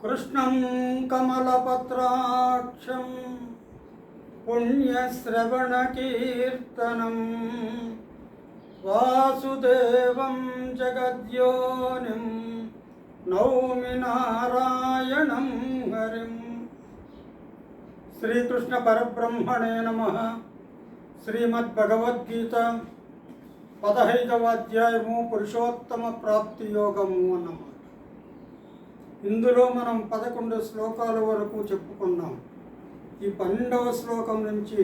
కృష్ణం కమలపత్రాక్షం పుణ్యశ్రవణకీర్తనం వాసుదేవం జగద్యోనిం నౌమి నారాయణం హరిం. శ్రీకృష్ణ పరబ్రహ్మణే నమః. శ్రీమద్భగవద్గీత 15వ అధ్యాయము పురుషోత్తమ ప్రాప్తి యోగము అన్నమాట. ఇందులో మనం 11 శ్లోకాల వరకు చెప్పుకున్నాం. ఈ 12వ శ్లోకం నుంచి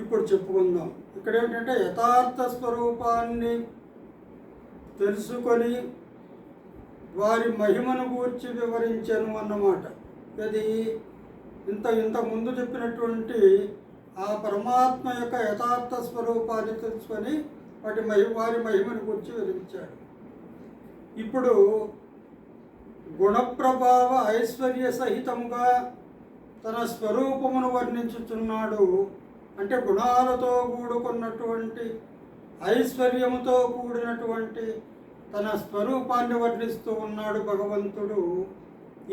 ఇప్పుడు చెప్పుకుందాం. ఇక్కడ ఏంటంటే యథార్థ స్వరూపాన్ని తెలుసుకొని వారి మహిమను గూర్చి వివరించాను అన్నమాట. ఇది ఇంతకుముందు చెప్పినటువంటి ఆ పరమాత్మ యొక్క యథార్థ స్వరూపాన్ని తెలుసుకొని వారి మహిమను గూర్చి వివరించాడు. ఇప్పుడు గుణప్రభావ ఐశ్వర్య సహితముగా తన స్వరూపమును వర్ణించుచున్నాడు. అంటే గుణాలతో కూడుకున్నటువంటి ఐశ్వర్యముతో కూడినటువంటి తన స్వరూపాన్ని వర్ణిస్తూ ఉన్నాడు భగవంతుడు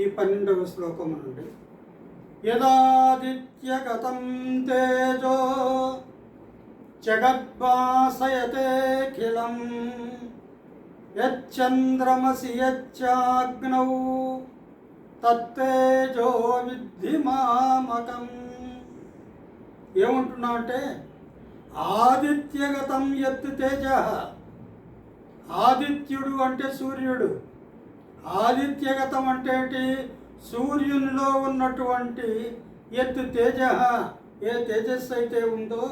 ఈ 12వ శ్లోకం నుండి. యదాదిత్యగతం తేజో జగద్భాసయతేఖిలం యచ్చంద్రమసి యచ్చాగ్నౌ తత్తేజో విద్ధి మామకం. ఏమంటున్నా అంటే ఆదిత్యగతం యత్ తేజ. ఆదిత్యుడు అంటే సూర్యుడు. ఆదిత్యగతం అంటే ఏంటి? సూర్యునిలో ఉన్నటువంటి యత్ తేజ, ఏ తేజస్సు అయితే ఉందో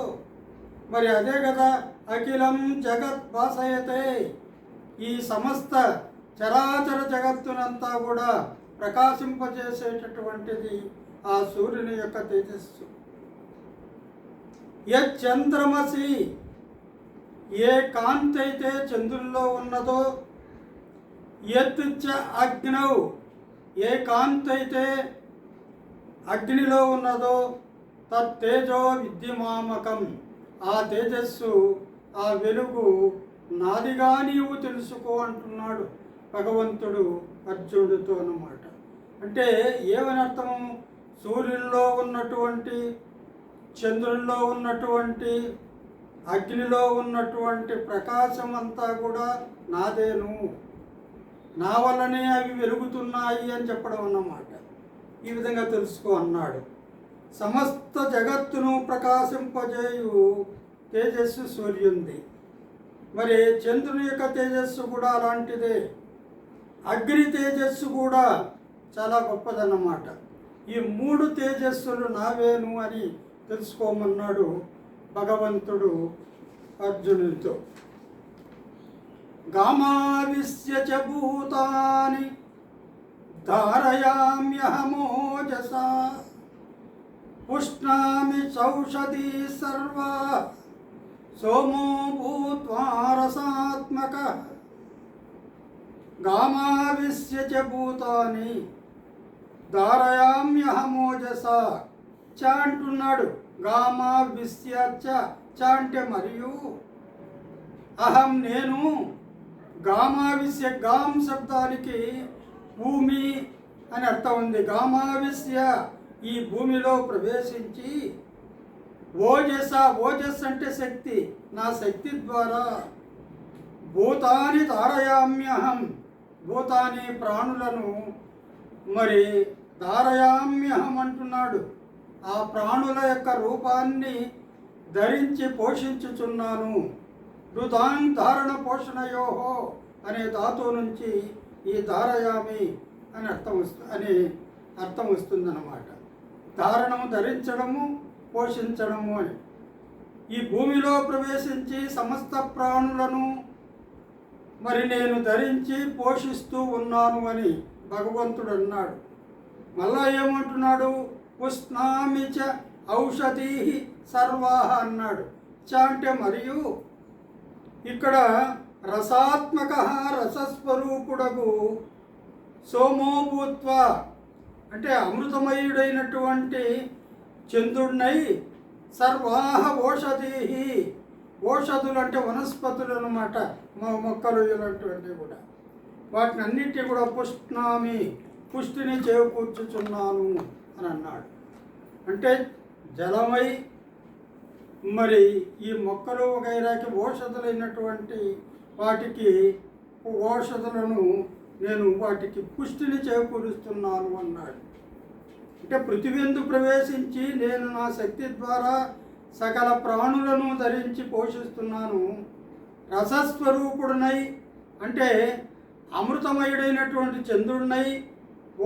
మరి అదే కదా అఖిలం జగత్ భాసయతే. ఈ సమస్త చరాచర జగత్తునంతా కూడా ప్రకాశింపజేసేటటువంటిది ఆ సూర్యుని యొక్క తేజస్సు. యచ్చంద్రమసి, ఏ కాంతి అయితే చంద్రుల్లో ఉన్నదో, యత్ చ అగ్నౌ, ఏ కాంతి అయితే అగ్నిలో ఉన్నదో, తత్తేజో విద్యమామకం, ఆ తేజస్సు ఆ వెలుగు నాదిగా నీవు తెలుసుకో అంటున్నాడు భగవంతుడు అర్జునుడితో అన్నమాట. అంటే ఏమని అర్థము? సూర్యుల్లో ఉన్నటువంటి, చంద్రుల్లో ఉన్నటువంటి, అగ్నిలో ఉన్నటువంటి ప్రకాశం అంతా కూడా నాదేను, నా వల్లనే అవి వెలుగుతున్నాయి అని చెప్పడం అన్నమాట. ఈ విధంగా తెలుసుకో అన్నాడు. సమస్త జగత్తును ప్రకాశింపజేయు తేజస్సు సూర్యుంది. మరి చంద్రుని యొక్క తేజస్సు కూడా అలాంటిదే. అగ్ని తేజస్సు కూడా చాలా గొప్పదన్నమాట. ఈ 3 తేజస్సులు నావేను అని తెలుసుకోమన్నాడు భగవంతుడు అర్జునుడితో. గామావిశ్య చ భూతాని ధారయామ్యహమోజసా పుష్ణామి చౌషధీ సర్వా సోమో భూత్వా రసాత్మక. గామావిశ్య చ భూతాని ధారయామ్యహమోజసా. చ అంటున్నాడు. గామావిశ్య చ, చ అంటే మరియు, అహం నేను, గామావిశ్య, గాం శబ్దానికి భూమి అని అర్థం ఉంది. గామావిశ్య, ఈ భూమిలో ప్రవేశించి, ఓజస, ఓజస్ అంటే శక్తి, నా శక్తి ద్వారా భూతాని ధారయామ్యహం, భూతాని ప్రాణులను మరి ధారయామ్యహం అంటున్నాడు. ఆ ప్రాణుల యొక్క రూపాన్ని ధరించి పోషించుచున్నాను. రుదాన్ ధారణ పోషణయోహో అనే ధాతువు నుంచి ఈ ధారయామి అని అర్థం వస్తుందన్నమాట. ధారణము ధరించడము, పోషించడము అని. ఈ భూమిలో ప్రవేశించి సమస్త ప్రాణులను మరి నేను ధరించి పోషిస్తూ ఉన్నాను అని భగవంతుడు అన్నాడు. మళ్ళా ఏమంటున్నాడు? పుష్ణామి చ ఔషధీ సర్వాహ అన్నాడు. చ అంటే మరియు, ఇక్కడ రసాత్మక, రసస్వరూపుడగు సోమోభూత్వ అంటే అమృతమయుడైనటువంటి చంద్రుడినై సర్వాహ ఓషధీ, ఓషధులు అంటే వనస్పతులు అన్నమాట, మొక్కలు ఇలాంటివన్నీ కూడా, వాటిని అన్నిటినీ కూడా పుష్ణామి పుష్టిని చేకూర్చుచున్నాను అని అన్నాడు. అంటే జలమై మరి ఈ మొక్కలు వగైరాకి ఔషధులైనటువంటి వాటికి ఔషధులను నేను వాటికి పుష్టిని చేకూరుస్తున్నాను అన్నాడు. అంటే పృథివీందు ప్రవేశించి నేను నా శక్తి ద్వారా సకల ప్రాణులను ధరించి పోషిస్తున్నాను. రసస్వరూపుడునై అంటే అమృతమయుడైనటువంటి చంద్రుడినై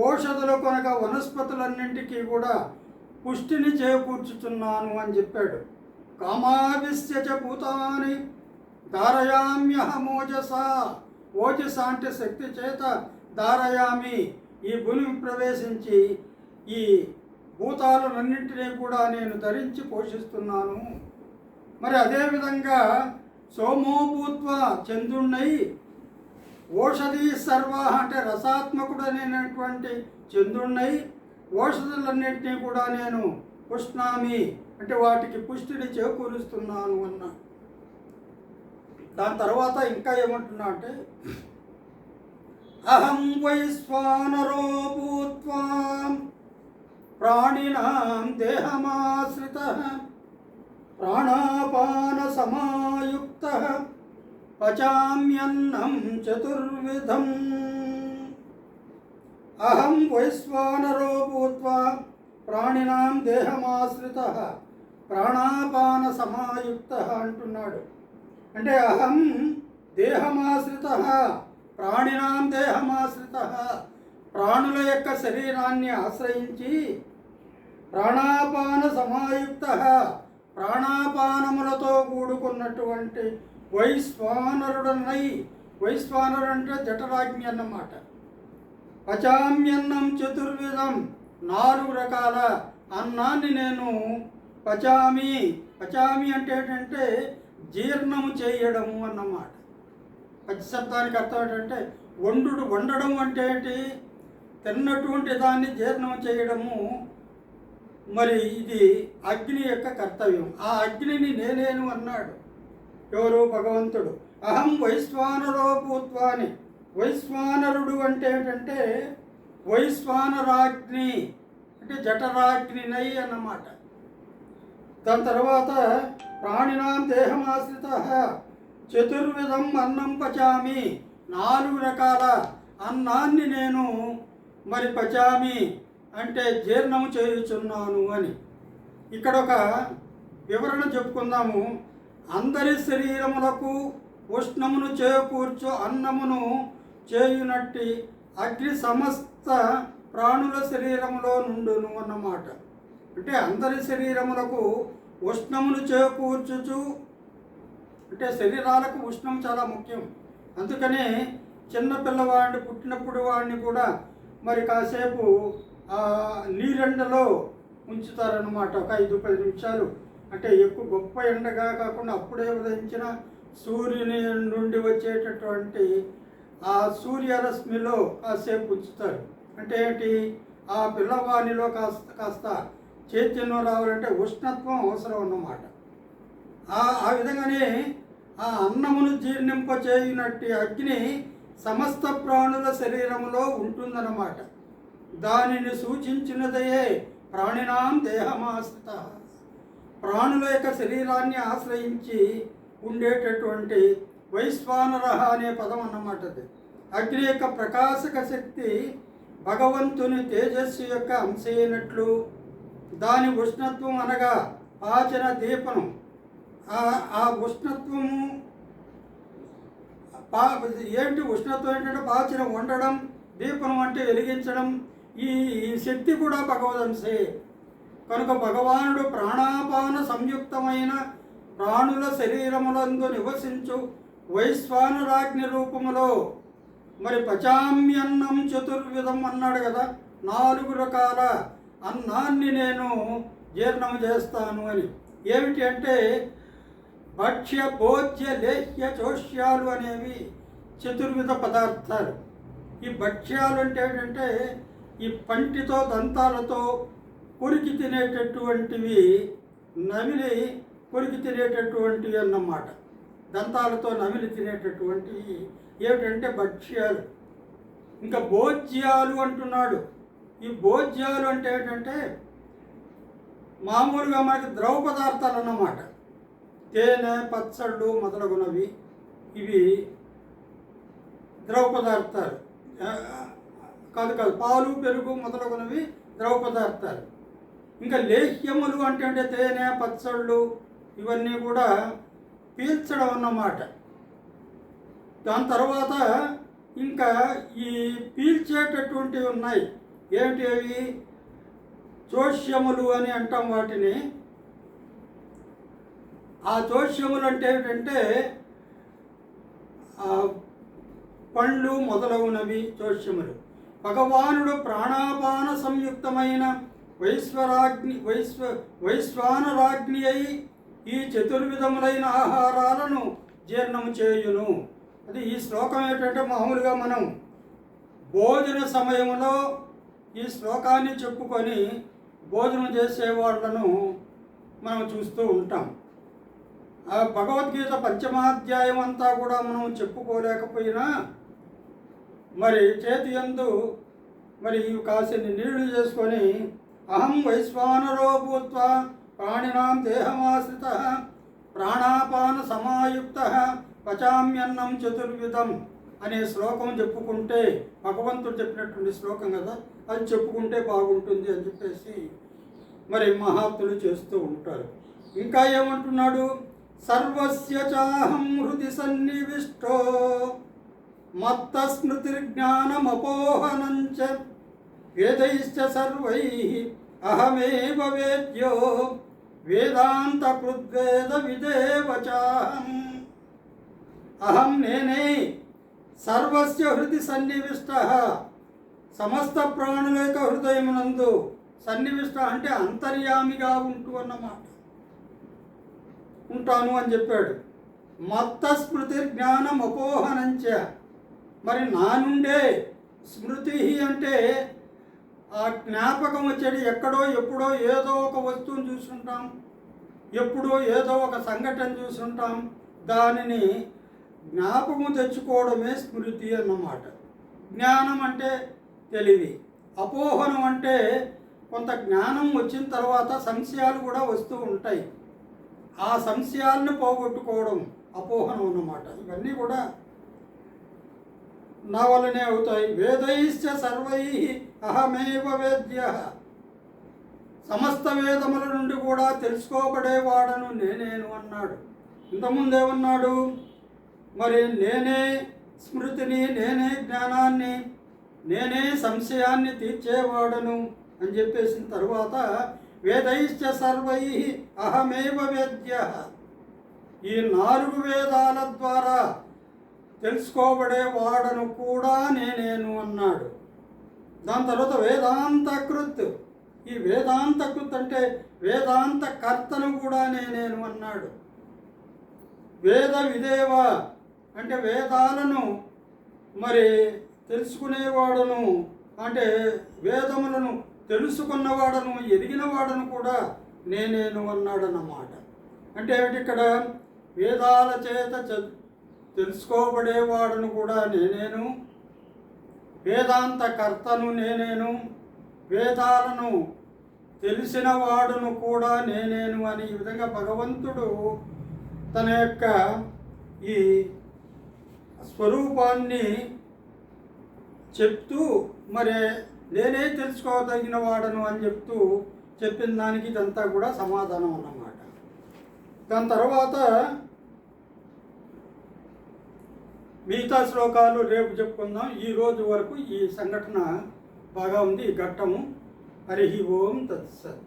ఔషధుల కొనక వనస్పతులన్నింటికీ కూడా పుష్టిని చేకూర్చుచున్నాను అని చెప్పాడు. కామావిశ్య చ భూతాని ధారయామ్యహమోజస. ఓజస అంటే శక్తి చేత ధారయామి, ఈ భూమిని ప్రవేశించి ఈ భూతాలన్నింటినీ కూడా నేను ధరించి పోషిస్తున్నాను. మరి అదేవిధంగా సోమోభూత్వ చంద్రుణ్ణై ఓషధి సర్వ అంటే రసాత్మకుడైనటువంటి చంద్రుణ్ణై ఓషధులన్నింటినీ కూడా నేను పుష్ణామి అంటే వాటికి పుష్టిని చేకూరుస్తున్నాను అన్న. దాని తర్వాత ఇంకా ఏమంటున్నా అంటే అహం వైశ్వానరో భూత్వా ప్రాణినాం దేహమాశ్రితః ప్రాణాపాన సమాయుక్తః పచామ్యన్నం చతుర్విధం. అహం వైశ్వానరో భూత్వా ప్రాణినాం దేహమాశ్రితః ప్రాణాపాన సమాయుక్తః అంటున్నాడు. అంటే అహం దేహమాశ్రితః ప్రాణినాం దేహమాశ్రితః ప్రాణుల యొక్క శరీరాన్ని ఆశ్రయించి ప్రాణాపాన సమాయుక్తః ప్రాణాపానములతో కూడుకున్నటువంటి వైశ్వానరుడనై, వైశ్వానరుడు అంటే జఠరాగ్ని అన్నమాట. పచామ్యన్నం చతుర్విధం 4 రకాల అన్నాన్ని నేను పచామి. పచామి అంటే ఏంటంటే జీర్ణము చేయడము అన్నమాట. పచ్చి శబ్దానికి అర్థం ఏంటంటే వండడం అంటే ఏంటి? తిన్నటువంటి దాన్ని జీర్ణం చేయడము. మరి ఇది అగ్ని యొక్క కర్తవ్యం. ఆ అగ్నిని నేనేను అన్నాడు ఎవరు? భగవంతుడు. అహం వైశ్వానరో భూత్వా అని. వైశ్వానరుడు అంటే ఏంటంటే వైశ్వానరాగ్ని అంటే జఠరాగ్నినై అన్నమాట. దాని తర్వాత ప్రాణినాం దేహమాశ్రితః చతుర్విధం అన్నం పచామి 4 రకాల అన్నాన్ని నేను మరి పచామి అంటే జీర్ణము చేయుచున్నాను అని. ఇక్కడ ఒక వివరణ చెప్పుకుందాము. అందరి శరీరములకు ఉష్ణమును చేకూర్చు అన్నమును చేయునట్టి అగ్ని సమస్త ప్రాణుల శరీరములో నుండును అన్నమాట. అంటే అందరి శరీరములకు ఉష్ణమును చేకూర్చుచు అంటే శరీరాలకు ఉష్ణం చాలా ముఖ్యం. అందుకనే చిన్న పిల్లవాడిని పుట్టినప్పుడు వాడిని కూడా మరి కాసేపు నీరెండలో ఉంచుతారన్నమాట. ఒక 5-10 నిమిషాలు. అంటే ఎక్కువ గొప్ప ఎండగా కాకుండా అప్పుడే ఉదయించిన సూర్యుని నుండి వచ్చేటటువంటి ఆ సూర్యరశ్మిలో కాసేపు ఉంచుతారు. అంటే ఏంటి? ఆ పిల్లవాడిలో కాస్త చైతన్యం రావాలంటే ఉష్ణత్వం అవసరం అన్నమాట. ఆ విధంగానే ఆ అన్నమును జీర్ణింపచేయునట్టి అగ్ని సమస్త ప్రాణుల శరీరంలో ఉంటుందన్నమాట. దానిని సూచించినదయే ప్రాణినాం దేహమాశ్రిత. ప్రాణుల యొక్క శరీరాన్ని ఆశ్రయించి ఉండేటటువంటి వైశ్వానర అనే పదం అన్నమాట. అది అగ్ని యొక్క ప్రకాశక శక్తి భగవంతుని తేజస్సు యొక్క అంశైనట్లు దాని ఉష్ణత్వం అనగా పాచన దీపనం. ఆ ఉష్ణత్వము ఏంటి? ఉష్ణత్వం ఏంటంటే పాచన వండడం, దీపనం అంటే వెలిగించడం. ఈ శక్తి కూడా భగవదంశే. కనుక భగవానుడు ప్రాణాపాన సంయుక్తమైన ప్రాణుల శరీరములందు నివసించు వైశ్వానరాగ్ని రూపములో మరి పచామ్యన్నం చతుర్విధం అన్నాడు కదా. 4 రకాల అన్నాన్ని నేను జీర్ణం చేస్తాను అని. ఏమిటి అంటే భక్ష్య భోజ్య లేహ్య చోష్యాలు అనేవి చతుర్విధ పదార్థాలు. ఈ భక్ష్యాలు అంటే ఏంటంటే ఈ పంటితో దంతాలతో కొరికి తినేటటువంటివి, నమిలి కొరికి తినేటటువంటివి అన్నమాట. దంతాలతో నమిలి తినేటటువంటివి ఏమిటంటే భక్ష్యాలు. ఇంకా భోజ్యాలు అంటున్నాడు. ఈ భోజ్యాలు అంటే ఏంటంటే మామూలుగా మనకి ద్రవ పదార్థాలు అన్నమాట. తేనె, పచ్చళ్ళు మొదలగునవి ఇవి ద్రవ పదార్థాలు. కాదు పాలు, పెరుగు మొదలగునవి ద్రవ పదార్థాలు. ఇంకా లేహ్యములు అంటే తేనె, పచ్చళ్ళు ఇవన్నీ కూడా పీల్చడం అన్నమాట. దాని తర్వాత ఇంకా ఈ పీల్చేటటువంటివి ఉన్నాయి. ఏమిటి అవి? చోష్యములు అని అంటాం వాటిని. ఆ చోష్యములు అంటే ఏమిటంటే పండ్లు మొదలగునవి చోష్యములు. భగవానుడు ప్రాణాపాన సంయుక్తమైన వైశ్వానరాజ్ఞి అయి ఈ చతుర్విధములైన ఆహారాలను జీర్ణము చేయును. అది ఈ శ్లోకం ఏంటంటే మామూలుగా మనం భోజన సమయంలో ఈ శ్లోకాన్ని చెప్పుకొని భోజనం చేసేవాళ్లను మనం చూస్తూ ఉంటాం. ఆ భగవద్గీత పంచమాధ్యాయం అంతా కూడా మనం చెప్పుకోలేకపోయినా మరి చేతి యందు మరి కాసిని నీళ్లు చేసుకొని అహం వైశ్వానరో భూత్వా ప్రాణినాం దేహమాశ్రిత ప్రాణాపాన సమాయుక్త పచామ్యన్నం చతుర్విధం అనే శ్లోకం చెప్పుకుంటే, భగవంతుడు చెప్పినటువంటి శ్లోకం కదా, అది చెప్పుకుంటే బాగుంటుంది అని చెప్పేసి మరి మహాత్ములు చేస్తూ ఉంటారు. ఇంకా ఏమంటున్నాడు? సర్వస్య చాహం హృది సన్నివిష్టో మత్త స్మృతిర్జ్ఞానమపోహనంచ వేదైశ్చ సర్వైః అహమేవ వేద్యో వేదాంత కృద్వేద విదేవ చాహం. అహం నేనే సర్వస్య హృది సన్నివిష్ట, సమస్త ప్రాణుల యొక్క హృదయమునందు. సన్నివిష్ట అంటే అంతర్యామిగా ఉంటూ అన్నమాట, ఉంటాను అని చెప్పాడు. మత్త స్మృతి జ్ఞానం అపోహనంచ, మరి నా నుండే స్మృతి అంటే ఆ జ్ఞాపకం వచ్చేది ఎక్కడో ఎప్పుడో ఏదో ఒక వస్తువుని చూసుంటాం, ఎప్పుడో ఏదో ఒక సంఘటన చూసుంటాం, దానిని జ్ఞాపకం తెచ్చుకోవడమే స్మృతి అన్నమాట. జ్ఞానం అంటే తెలివి, అపోహనం అంటే కొంత జ్ఞానం వచ్చిన తర్వాత సంశయాలు కూడా వస్తూ ఉంటాయి, ఆ సంశయాలను పోగొట్టుకోవడం అపోహనం అన్నమాట. ఇవన్నీ కూడా నా వల్లనే అవుతాయి. వేదైశ్చ సర్వైః అహమేవ వేద్య, సమస్త వేదముల నుండి కూడా తెలుసుకోబడేవాడను నేనేను అన్నాడు. ఇంతకుముందేమన్నాడు? మరి నేనే స్మృతిని, నేనే జ్ఞానాన్ని, నేనే సంశయాన్ని తీర్చేవాడను అని చెప్పేసిన తర్వాత వేదైశ్చ సర్వైః అహమేవ వేద్య, ఈ 4 వేదాల ద్వారా తెలుసుకోబడేవాడను కూడా నేనేను అన్నాడు. దాని తర్వాత వేదాంతకృత్, ఈ వేదాంతకృత్ అంటే వేదాంత కర్తను కూడా నేనేను అన్నాడు. వేద విదేవ అంటే వేదాలను మరి తెలుసుకునేవాడను, అంటే వేదములను తెలుసుకున్నవాడను, ఎరిగినవాడను కూడా నేనేను అన్నాడన్నమాట. అంటే ఏమిటి ఇక్కడ? వేదాల చేత తెలుసుకోబడేవాడను కూడా నేనేను, వేదాంత కర్తను నేనేను, వేదాలను తెలిసిన వాడును కూడా నేనేను అని ఈ విధంగా భగవంతుడు తన యొక్క ఈ స్వరూపాన్ని చెప్తూ మరి నేనే తెలుసుకోదగిన వాడను అని చెప్తూ చెప్పిన దానికి ఇదంతా కూడా సమాధానం అన్నమాట. దాని తర్వాత మిగతా శ్లోకాలు రేపు చెప్పుకుందాం. ఈ రోజు వరకు ఈ సంఘటన బాగా ఉంది, ఈ ఘట్టము. హరి ఓం తత్సత్.